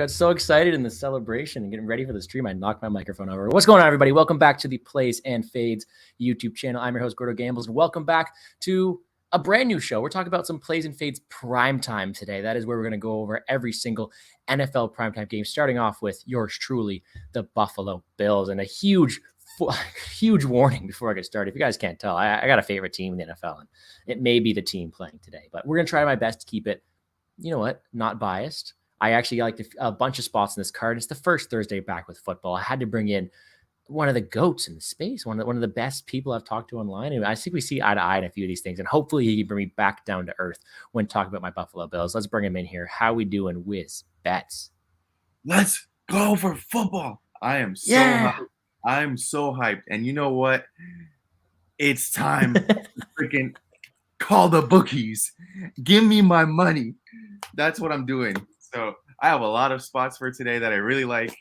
got so excited in the celebration and getting ready for the stream. I knocked my microphone over. What's going on, everybody? Welcome back to the Plays and Fades YouTube channel. I'm your host, Gordo Gambles, and welcome back to a brand new show. We're talking about some Plays and Fades primetime today. That is where we're going to go over every single NFL primetime game, starting off with yours truly, the Buffalo Bills, and a huge warning before I get started. If you guys can't tell, I got a favorite team in the NFL, and it may be the team playing today, but we're going to try my best to keep it, you know what, not biased. I actually like a bunch of spots in this card. It's the first Thursday back with football. I had to bring in one of the GOATs in the space, one of the best people I've talked to online. And I think we see eye to eye in a few of these things. And hopefully he can bring me back down to earth when talking about my Buffalo Bills. Let's bring him in here. How we doing, WizzBets? Let's go for football. I'm so hyped. And you know what? It's time to freaking call the bookies. Give me my money. That's what I'm doing. So I have a lot of spots for today that I really like.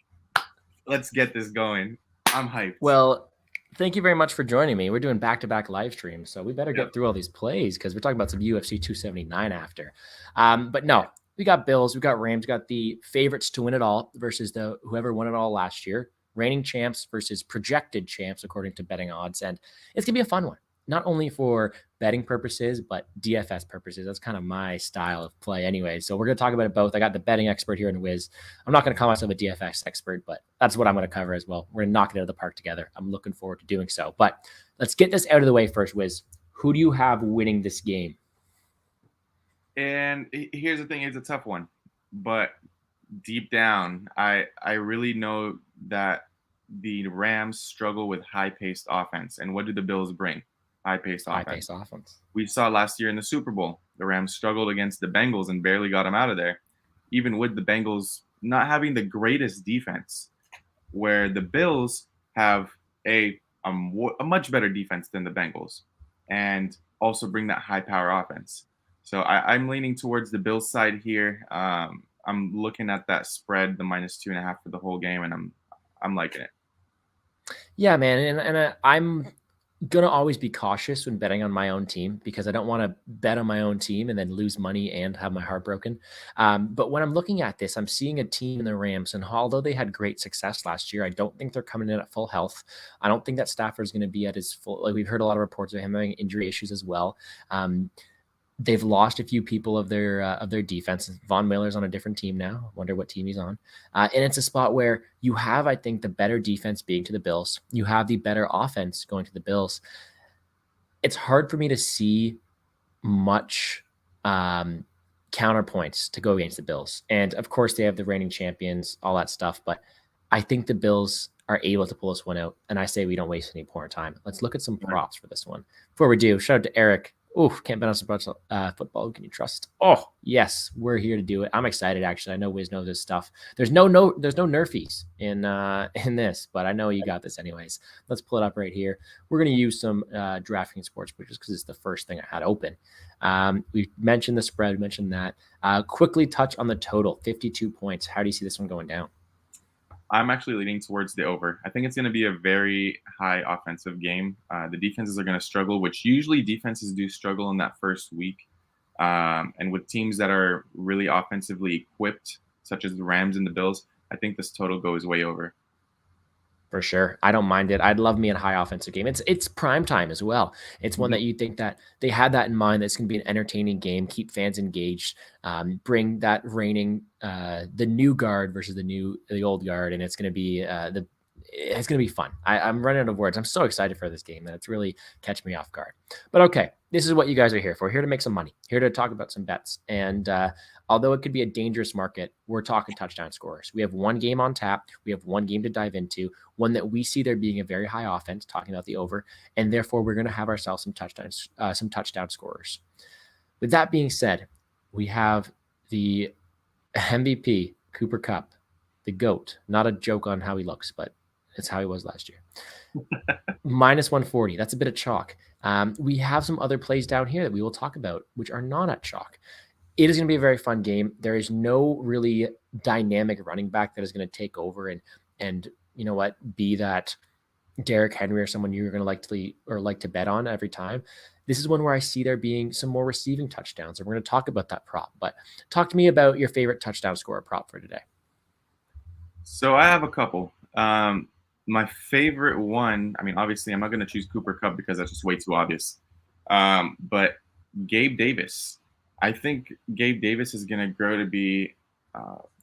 Let's get this going. I'm hyped. Well, thank you very much for joining me. We're doing back-to-back live streams, so we better get through all these plays because we're talking about some UFC 279 after. But no, we got Bills, we got Rams, we got the favorites to win it all versus whoever won it all last year. Reigning champs versus projected champs according to betting odds, and it's gonna be a fun one. Not only for betting purposes, but DFS purposes. That's kind of my style of play anyway. So we're going to talk about it both. I got the betting expert here in Wiz. I'm not going to call myself a DFS expert, but that's what I'm going to cover as well. We're going to knock it out of the park together. I'm looking forward to doing so. But let's get this out of the way first, Wiz. Who do you have winning this game? And here's the thing. It's a tough one. But deep down, I really know that the Rams struggle with high-paced offense. And what do the Bills bring? High-paced offense. We saw last year in the Super Bowl, the Rams struggled against the Bengals and barely got them out of there, even with the Bengals not having the greatest defense, where the Bills have a much better defense than the Bengals and also bring that high-power offense. So I'm leaning towards the Bills side here. I'm looking at that spread, the -2.5 for the whole game, and I'm liking it. Yeah, man, and I'm going to always be cautious when betting on my own team because I don't want to bet on my own team and then lose money and have my heart broken. But when I'm looking at this, I'm seeing a team in the Rams, and although they had great success last year, I don't think they're coming in at full health. I don't think that Stafford is going to be at his full. Like, we've heard a lot of reports of him having injury issues as well. They've lost a few people of their defense. Von Miller's on a different team now. I wonder what team he's on. And it's a spot where you have, I think, the better defense being to the Bills. You have the better offense going to the Bills. It's hard for me to see much counterpoints to go against the Bills. And, of course, they have the reigning champions, all that stuff. But I think the Bills are able to pull this one out. And I say we don't waste any more time. Let's look at some props for this one. Before we do, shout out to Eric. Oof, can't bet on some football. Who can you trust? Oh, yes, we're here to do it. I'm excited, actually. I know Wiz knows this stuff. There's no nerfies in this, but I know you got this anyways. Let's pull it up right here. We're going to use some DraftKings Sportsbook just because it's the first thing I had open. We mentioned the spread. We mentioned that. Quickly touch on the total, 52 points. How do you see this one going down? I'm actually leaning towards the over. I think it's going to be a very high offensive game. The defenses are going to struggle, which usually defenses do struggle in that first week. And with teams that are really offensively equipped, such as the Rams and the Bills, I think this total goes way over. For sure. I don't mind it. I'd love me a high offensive game. It's prime time as well. It's one that you think that they had that in mind. That's going to be an entertaining game, keep fans engaged, bring that reigning, the new guard versus the old guard. And it's going to be, it's going to be fun. I'm running out of words. I'm so excited for this game that it's really catching me off guard. But okay, this is what you guys are here for. We're here to make some money, here to talk about some bets. And although it could be a dangerous market, we're talking touchdown scorers. We have one game on tap. We have one game to dive into, one that we see there being a very high offense, talking about the over, and therefore we're going to have ourselves some touchdown scorers. With that being said, we have the MVP, Cooper Kupp, the GOAT. Not a joke on how he looks, but it's how he was last year. -140. That's a bit of chalk. We have some other plays down here that we will talk about, which are not at chalk. It is going to be a very fun game. There is no really dynamic running back that is going to take over and you know what, be that Derrick Henry or someone you're going to like to bet on every time. This is one where I see there being some more receiving touchdowns, and we're going to talk about that prop. But talk to me about your favorite touchdown scorer prop for today. So I have a couple. My favorite one, I mean, obviously, I'm not going to choose Cooper Cup because that's just way too obvious. But Gabe Davis. I think Gabe Davis is going to grow to be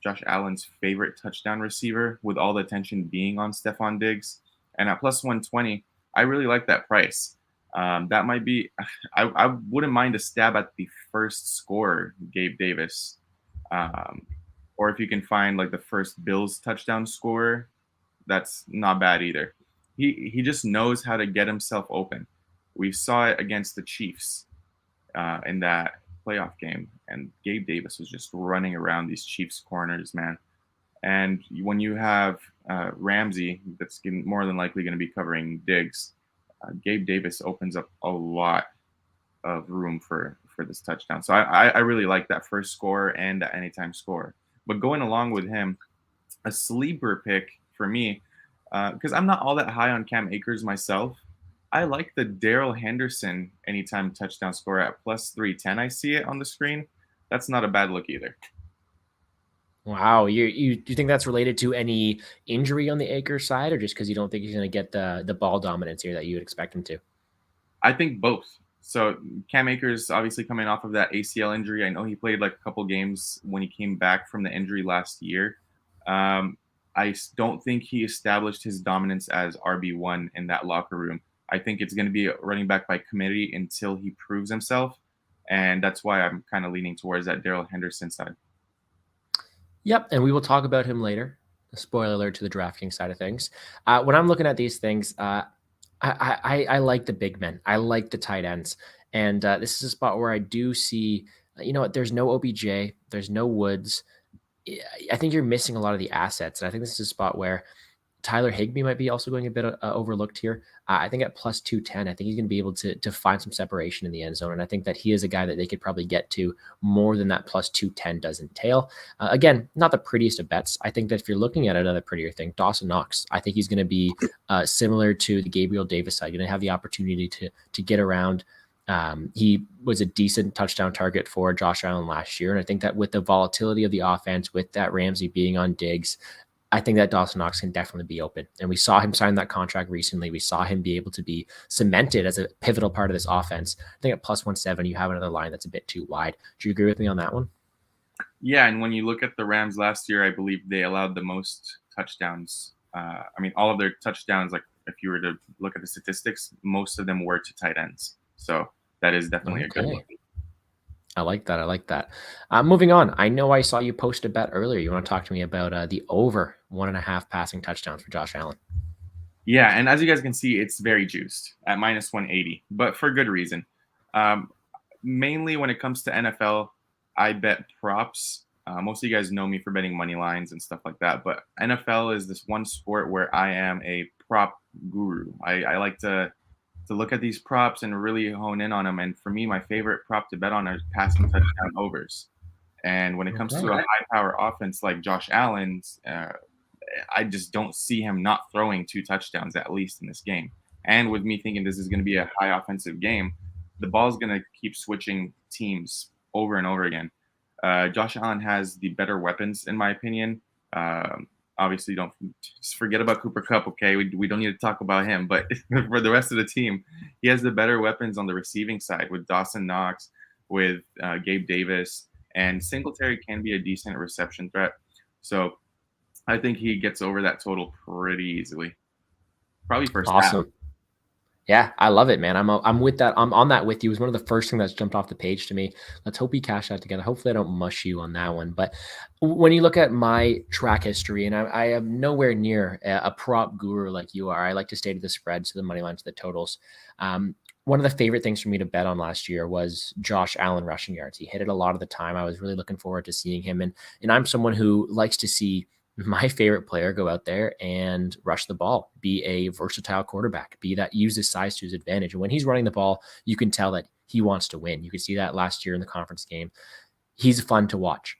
Josh Allen's favorite touchdown receiver, with all the attention being on Stephon Diggs. And at plus 120, I really like that price. That might be, I wouldn't mind a stab at the first scorer, Gabe Davis. Um, or if you can find like the first Bills touchdown scorer, that's not bad either. He just knows how to get himself open. We saw it against the Chiefs in that playoff game, and Gabe Davis was just running around these Chiefs corners, man. And when you have Ramsey, that's more than likely going to be covering Diggs, Gabe Davis opens up a lot of room for this touchdown. So I really like that first score and that anytime score. But going along with him, a sleeper pick for me, because I'm not all that high on Cam Akers myself. I like the Darrell Henderson anytime touchdown score at plus 310. I see it on the screen. That's not a bad look either. Wow, you think that's related to any injury on the Akers side, or just because you don't think he's going to get the ball dominance here that you would expect him to? I think both. So Cam Akers obviously coming off of that ACL injury. I know he played like a couple games when he came back from the injury last year. Um, I don't think he established his dominance as RB1 in that locker room. I think it's going to be running back by committee until he proves himself. And that's why I'm kind of leaning towards that Darrell Henderson side. Yep, and we will talk about him later. Spoiler alert to the DraftKings side of things. When I'm looking at these things, I like the big men. I like the tight ends, and this is a spot where I do see. You know what? There's no OBJ. There's no Woods. I think you're missing a lot of the assets, and I think this is a spot where Tyler Higbee might be also going a bit overlooked here. I think at plus 210, I think he's going to be able to find some separation in the end zone. And I think that he is a guy that they could probably get to more than that plus 210 does entail. Again, not the prettiest of bets. I think that if you're looking at another prettier thing, Dawson Knox, I think he's going to be similar to the Gabriel Davis side, going to have the opportunity to get around. He was a decent touchdown target for Josh Allen last year. And I think that with the volatility of the offense, with that Ramsey being on Diggs, I think that Dawson Knox can definitely be open. And we saw him sign that contract recently. We saw him be able to be cemented as a pivotal part of this offense. I think at plus 170, you have another line that's a bit too wide. Do you agree with me on that one? Yeah, and when you look at the Rams last year, I believe they allowed the most touchdowns. I mean, all of their touchdowns, like if you were to look at the statistics, most of them were to tight ends. So that is definitely a good one. I like that. I like that. Moving on. I know I saw you post a bet earlier. You want to talk to me about the over 1.5 passing touchdowns for Josh Allen? Yeah, and as you guys can see, it's very juiced at minus 180, but for good reason. Mainly when it comes to NFL, I bet props. Most of you guys know me for betting money lines and stuff like that, but NFL is this one sport where I am a prop guru. I like to look at these props and really hone in on them. And for me, my favorite prop to bet on are passing touchdown overs. And when it comes to a high power offense like Josh Allen's, I just don't see him not throwing 2 touchdowns at least in this game. And with me thinking this is going to be a high offensive game, the ball is going to keep switching teams over and over again. Josh Allen has the better weapons, in my opinion. Obviously, don't just forget about Cooper Kupp, okay? We don't need to talk about him. But for the rest of the team, he has the better weapons on the receiving side with Dawson Knox, with Gabe Davis, and Singletary can be a decent reception threat. So I think he gets over that total pretty easily. Probably first Awesome. half. Yeah, I love it, man. I'm with that. I'm on that with you. It was one of the first things that's jumped off the page to me. Let's hope we cash that together. Hopefully, I don't mush you on that one. But when you look at my track history, and I am nowhere near a prop guru like you are. I like to stay to the spreads, to the money lines, to the totals. One of the favorite things for me to bet on last year was Josh Allen rushing yards. He hit it a lot of the time. I was really looking forward to seeing him, and I'm someone who likes to see my favorite player go out there and rush the ball, be a versatile quarterback, be that use his size to his advantage. And when he's running the ball, you can tell that he wants to win. You could see that last year in the conference game. He's fun to watch.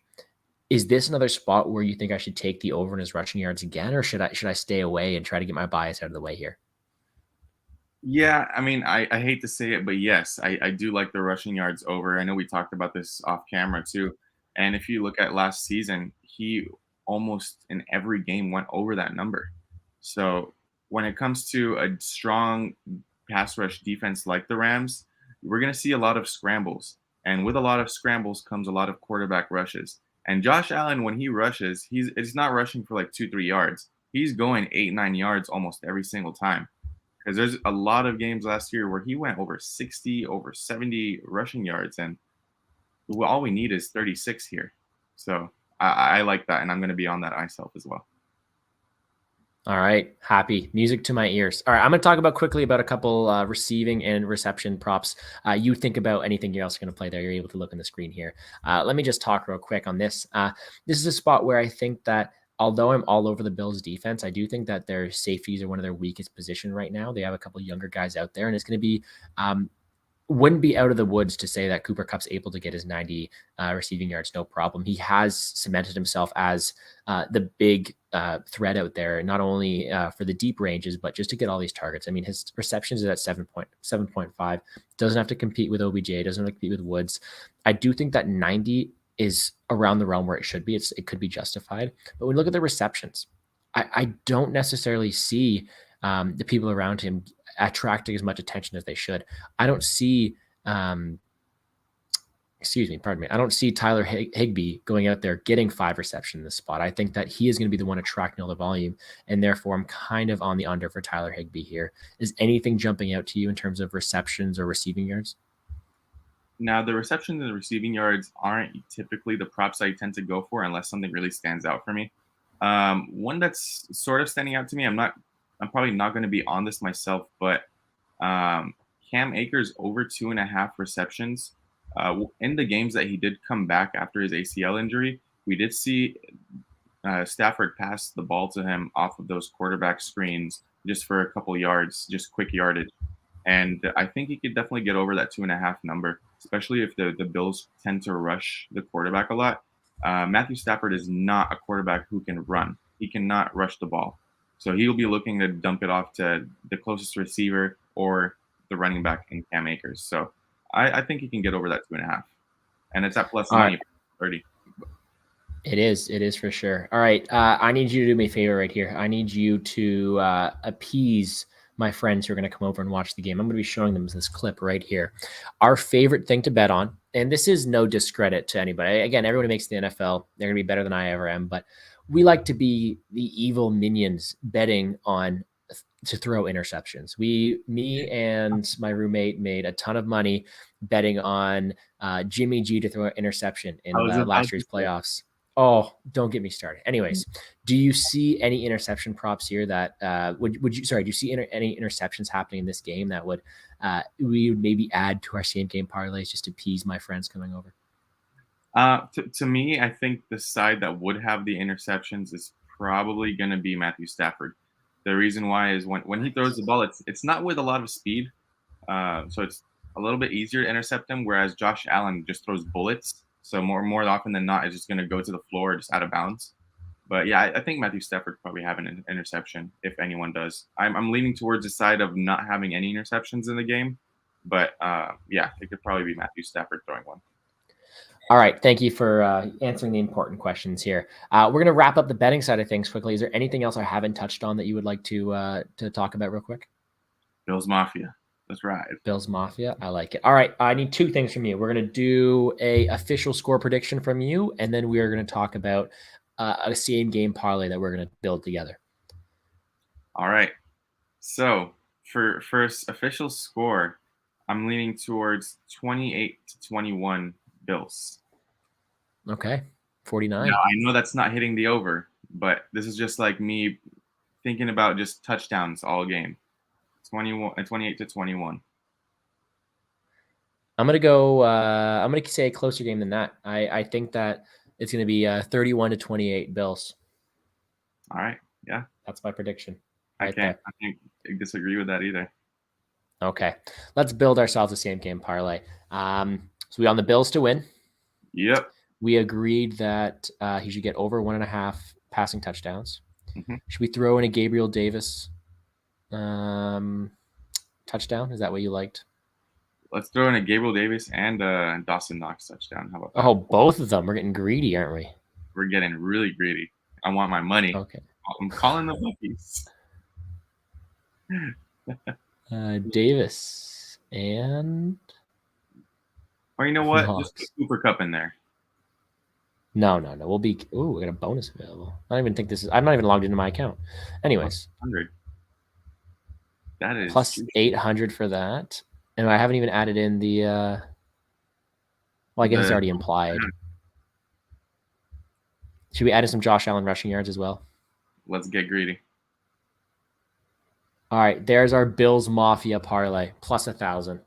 Is this another spot where you think I should take the over in his rushing yards again, or should I stay away and try to get my bias out of the way here? Yeah, I mean, I hate to say it, but yes, I do like the rushing yards over. I know we talked about this off camera too. And if you look at last season, he almost in every game went over that number. So when it comes to a strong pass rush defense like the Rams, we're going to see a lot of scrambles. And with a lot of scrambles comes a lot of quarterback rushes. And Josh Allen, when he rushes, he's not rushing for like 2-3 yards. He's going 8-9 yards almost every single time. Because there's a lot of games last year where he went over 60, over 70 rushing yards, and all we need is 36 here. So I like that, and I'm going to be on that myself as well. All right. Happy. Music to my ears. All right. I'm going to talk quickly about a couple receiving and reception props. You think about anything else you're going to play there, you're able to look on the screen here. Let me just talk real quick on this. This is a spot where I think that although I'm all over the Bills defense, I do think that their safeties are one of their weakest position right now. They have a couple of younger guys out there, and it's going to be wouldn't be out of the woods to say that Cooper Kupp's able to get his 90 receiving yards, no problem. He has cemented himself as the big threat out there, not only for the deep ranges, but just to get all these targets. I mean, his receptions is at 7.5. Doesn't have to compete with OBJ, doesn't have to compete with Woods. I do think that 90 is around the realm where it should be. It could be justified. But when we look at the receptions, I don't necessarily see the people around him attracting as much attention as they should. I don't see, pardon me. I don't see Tyler Higbee going out there getting 5 receptions in this spot. I think that he is going to be the one attracting all the volume, and therefore I'm kind of on the under for Tyler Higbee here. Is anything jumping out to you in terms of receptions or receiving yards? Now, the receptions and the receiving yards aren't typically the props I tend to go for unless something really stands out for me. One that's sort of standing out to me, I'm probably not going to be on this myself, but Cam Akers over 2.5 receptions. In the games that he did come back after his ACL injury, we did see Stafford pass the ball to him off of those quarterback screens just for a couple yards, just quick yardage. And I think he could definitely get over that 2.5 number, especially if the Bills tend to rush the quarterback a lot. Matthew Stafford is not a quarterback who can run. He cannot rush the ball. So he'll be looking to dump it off to the closest receiver or the running back in Cam Akers. So I think he can get over that 2.5. And it's at plus money, 30. It is for sure. All right. I need you to do me a favor right here. I need you to appease my friends who are going to come over and watch the game. I'm going to be showing them this clip right here. Our favorite thing to bet on, and this is no discredit to anybody. Again, everybody makes the NFL. They're going to be better than I ever am, but we like to be the evil minions betting on to throw interceptions. Me and my roommate made a ton of money betting on Jimmy G to throw an interception in last year's playoffs. Oh, don't get me started. Anyways, do you see any interception props here that do you see any interceptions happening in this game that would we would maybe add to our same game parlays just to appease my friends coming over? To me, I think the side that would have the interceptions is probably going to be Matthew Stafford. The reason why is when he throws the ball, it's not with a lot of speed, so it's a little bit easier to intercept him. Whereas Josh Allen just throws bullets, so more often than not, it's just going to go to the floor, just out of bounds. But yeah, I think Matthew Stafford probably have an interception if anyone does. I'm leaning towards the side of not having any interceptions in the game, but yeah, it could probably be Matthew Stafford throwing one. All right. Thank you for answering the important questions here. We're going to wrap up the betting side of things quickly. Is there anything else I haven't touched on that you would like to talk about real quick? Bills Mafia. That's right. Bills Mafia. I like it. All right. I need 2 things from you. We're going to do a official score prediction from you, and then we are going to talk about a same game parlay that we're going to build together. All right. So for first official score, I'm leaning towards 28-21 Bills. Okay. 49. Now, I know that's not hitting the over, but this is just like me thinking about just touchdowns all game. 28-21. I'm going to go I'm going to say a closer game than that. I think that it's going to be 31-28 Bills. All right. Yeah. That's my prediction. I can't disagree with that either. Okay. Let's build ourselves a same game parlay. So we on the Bills to win. Yep. We agreed that he should get over 1.5 passing touchdowns. Mm-hmm. Should we throw in a Gabriel Davis touchdown? Is that what you liked? Let's throw in a Gabriel Davis and a Dawson Knox touchdown. How about that? Oh, both of them. We're getting greedy, aren't we? We're getting really greedy. I want my money. Okay. I'm calling the bookies. Davis and Or you know what? Just put Knox. Cooper Cup in there. No. We'll be. Ooh, we got a bonus available. I don't even think this is. I'm not even logged into my account. Anyways, 100. That is plus 800 for that, and I haven't even added in the. Well, I guess it's already implied. Should we add in some Josh Allen rushing yards as well? Let's get greedy. All right, there's our Bills Mafia parlay plus 1,000.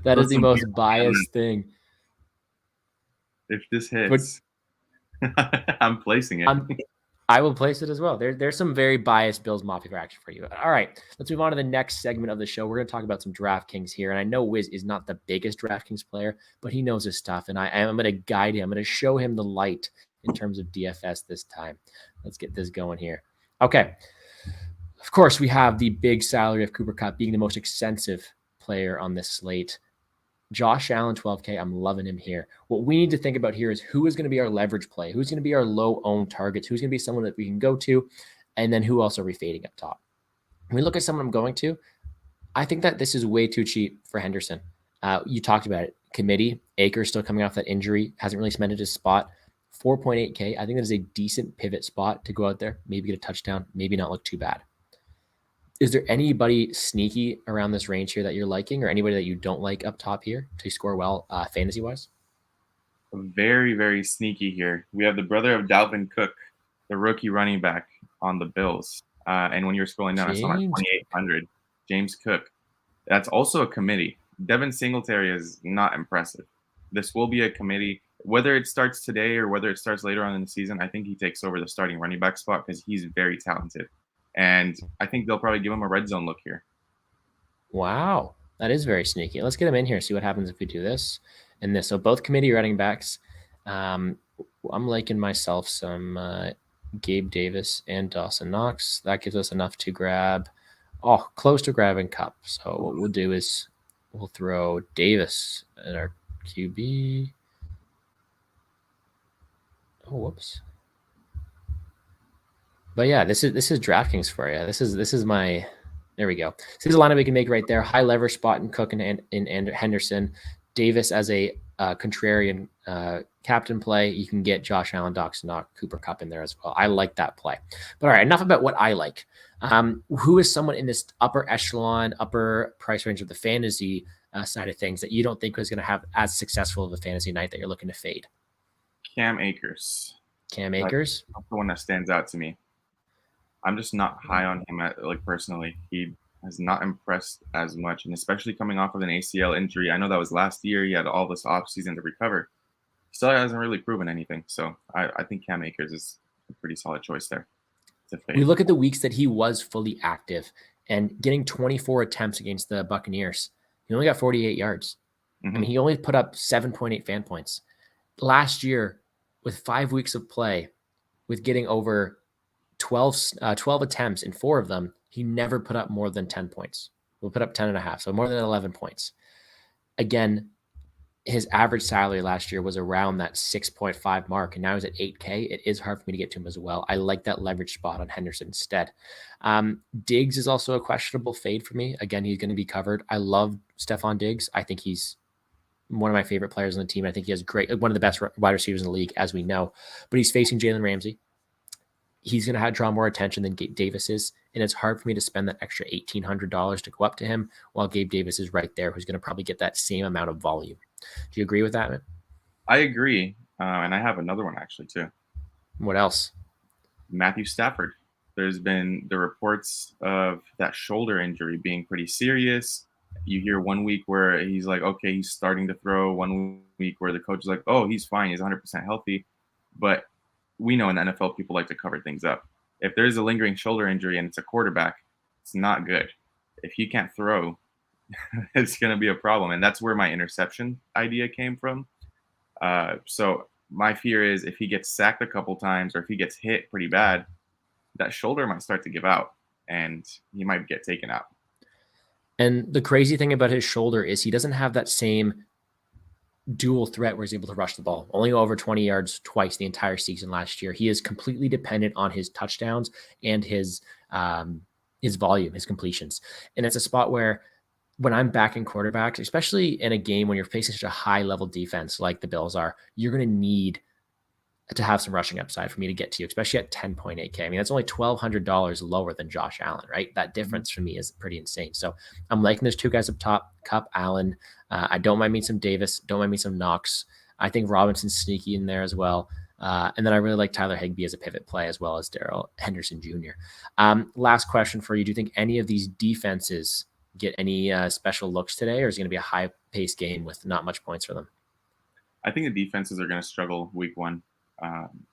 That is the most biased thing. If this hits, I'm placing it. I will place it as well. There's some very biased Bills Mafia action for you. All right, let's move on to the next segment of the show. We're going to talk about some DraftKings here. And I know Wiz is not the biggest DraftKings player, but he knows his stuff. And I'm going to guide him. I'm going to show him the light in terms of DFS this time. Let's get this going here. Okay. Of course, we have the big salary of Cooper Kupp being the most expensive player on this slate. Josh Allen, 12K. I'm loving him here. What we need to think about here is who is going to be our leverage play? Who's going to be our low-owned targets? Who's going to be someone that we can go to? And then who else are we fading up top? When we look at someone I'm going to, I think that this is way too cheap for Henderson. You talked about it. Committee, Akers still coming off that injury, hasn't really cemented his spot. 4.8K. I think that is a decent pivot spot to go out there, maybe get a touchdown, maybe not look too bad. Is there anybody sneaky around this range here that you're liking, or anybody that you don't like up top here to score well fantasy-wise? Very, very sneaky here. We have the brother of Dalvin Cook, the rookie running back on the Bills. And when you're scrolling down, I saw 2,800. James Cook. That's also a committee. Devin Singletary is not impressive. This will be a committee. Whether it starts today or whether it starts later on in the season, I think he takes over the starting running back spot because he's very talented. And I think they'll probably give him a red zone look here. Wow. That is very sneaky. Let's get him in here, see what happens if we do this and this. So both committee running backs. I'm liking myself some Gabe Davis and Dawson Knox. That gives us enough to grab, close to grabbing Kupp. So what we'll do is we'll throw Davis at our QB. Oh, whoops. But yeah, this is DraftKings for you. This is my. There we go. This is a lineup we can make right there. High leverage spot in Cook and Henderson. Davis as a contrarian captain play. You can get Josh Allen, Dawson Knox, Cooper Kupp in there as well. I like that play. But all right, enough about what I like. Who is someone in this upper echelon, upper price range of the fantasy side of things that you don't think is going to have as successful of a fantasy night that you're looking to fade? Cam Akers. Cam Akers? That's the one that stands out to me. I'm just not high on him personally. He has not impressed as much, and especially coming off of an ACL injury. I know that was last year. He had all this offseason to recover. Still hasn't really proven anything. So I think Cam Akers is a pretty solid choice there. We look at the weeks that he was fully active and getting 24 attempts against the Buccaneers. He only got 48 yards. Mm-hmm. I mean, he only put up 7.8 fan points. Last year, with 5 weeks of play, with getting over 12 attempts in 4 of them, he never put up more than 10 points. We'll put up 10.5, so more than 11 points. Again, his average salary last year was around that 6.5 mark, and now he's at 8K. It is hard for me to get to him as well. I like that leverage spot on Henderson instead. Diggs is also a questionable fade for me. Again, he's going to be covered. I love Stephon Diggs. I think he's one of my favorite players on the team. I think he has one of the best wide receivers in the league, as we know. But he's facing Jalen Ramsey. He's going to draw more attention than Gabe Davis is, and it's hard for me to spend that extra $1,800 to go up to him while Gabe Davis is right there, who's going to probably get that same amount of volume. Do you agree with that, man? I agree, and I have another one actually too. What else? Matthew Stafford. There's been the reports of that shoulder injury being pretty serious. You hear 1 week where he's like, okay, he's starting to throw. 1 week where the coach is like, oh, he's fine. He's 100% healthy. But we know in the NFL, people like to cover things up. If there's a lingering shoulder injury and it's a quarterback, it's not good. If he can't throw, it's going to be a problem. And that's where my interception idea came from. So my fear is if he gets sacked a couple times or if he gets hit pretty bad, that shoulder might start to give out and he might get taken out. And the crazy thing about his shoulder is he doesn't have that same dual threat where he's able to rush the ball. Only over 20 yards twice the entire season last year. He is completely dependent on his touchdowns and his volume, his completions. And it's a spot where when I'm backing quarterbacks, especially in a game when you're facing such a high level defense like the Bills are, you're going to need to have some rushing upside for me to get to you, especially at 10.8K. I mean, that's only $1,200 lower than Josh Allen, right? That difference for me is pretty insane. So I'm liking those two guys up top, Cup, Allen. I don't mind me some Davis, don't mind me some Knox. I think Robinson's sneaky in there as well. And then I really like Tyler Higbee as a pivot play, as well as Darrell Henderson Jr. Last question for you. Do you think any of these defenses get any special looks today, or is it going to be a high-paced game with not much points for them? I think the defenses are going to struggle week one.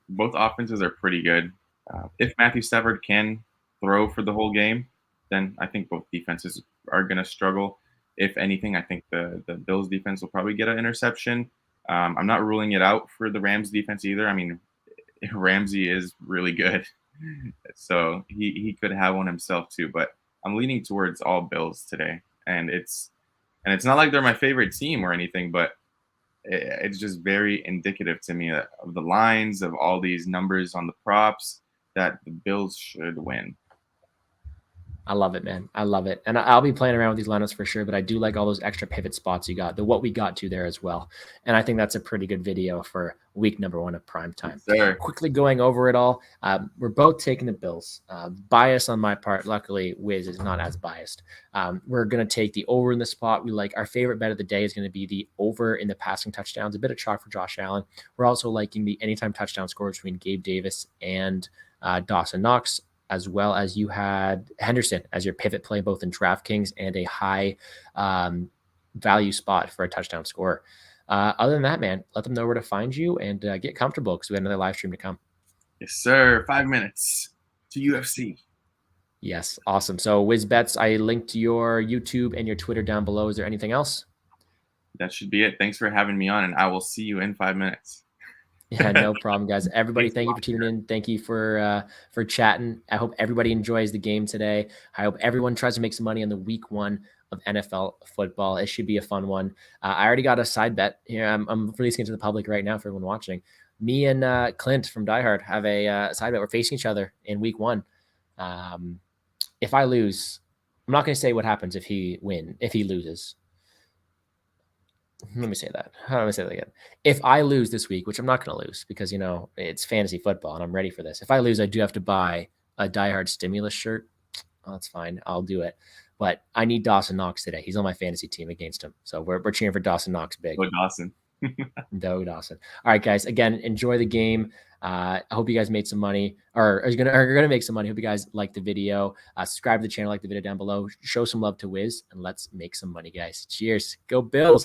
Both offenses are pretty good. If Matthew Stafford can throw for the whole game, then I think both defenses are going to struggle. If anything, I think the Bills defense will probably get an interception. I'm not ruling it out for the Rams defense either. I mean, Ramsey is really good, so he could have one himself too. But I'm leaning towards all Bills today, and it's not like they're my favorite team or anything, but it's just very indicative to me of the lines of all these numbers on the props that the Bills should win. I love it, man. I love it. And I'll be playing around with these lineups for sure, but I do like all those extra pivot spots you got, what we got to there as well. And I think that's a pretty good video for week number 1 of prime time. Yes, quickly going over it all. We're both taking the Bills. Bias on my part. Luckily, Wiz is not as biased. We're going to take the over in the spot. We like our favorite bet of the day is going to be the over in the passing touchdowns, a bit of chalk for Josh Allen. We're also liking the anytime touchdown score between Gabe Davis and Dawson Knox, as well as you had Henderson as your pivot play, both in DraftKings and a high value spot for a touchdown score. Other than that, man, let them know where to find you and get comfortable because we have another live stream to come. Yes, sir. 5 minutes to UFC. Yes, awesome. So WizzBets, I linked your YouTube and your Twitter down below. Is there anything else? That should be it. Thanks for having me on, and I will see you in 5 minutes. Yeah, no problem, guys. Everybody, thank you for tuning in. Thank you for chatting. I hope everybody enjoys the game today. I hope everyone tries to make some money on the week 1 of NFL football. It should be a fun one. I already got a side bet here. I'm releasing it to the public right now for everyone watching. Me and Clint from Die Hard have a side bet. We're facing each other in week 1. If I lose, I'm not going to say what happens if he loses. Let me say that. How do I say that again? If I lose this week, which I'm not going to lose because, it's fantasy football and I'm ready for this. If I lose, I do have to buy a Die Hard stimulus shirt. Oh, that's fine. I'll do it. But I need Dawson Knox today. He's on my fantasy team against him. So we're cheering for Dawson Knox big. Go Dawson. Go Dawson. All right, guys. Again, enjoy the game. I hope you guys made some money or are gonna make some money. Hope you guys like the video. Subscribe to the channel, like the video down below. Show some love to Wiz, and let's make some money, guys. Cheers. Go Bills.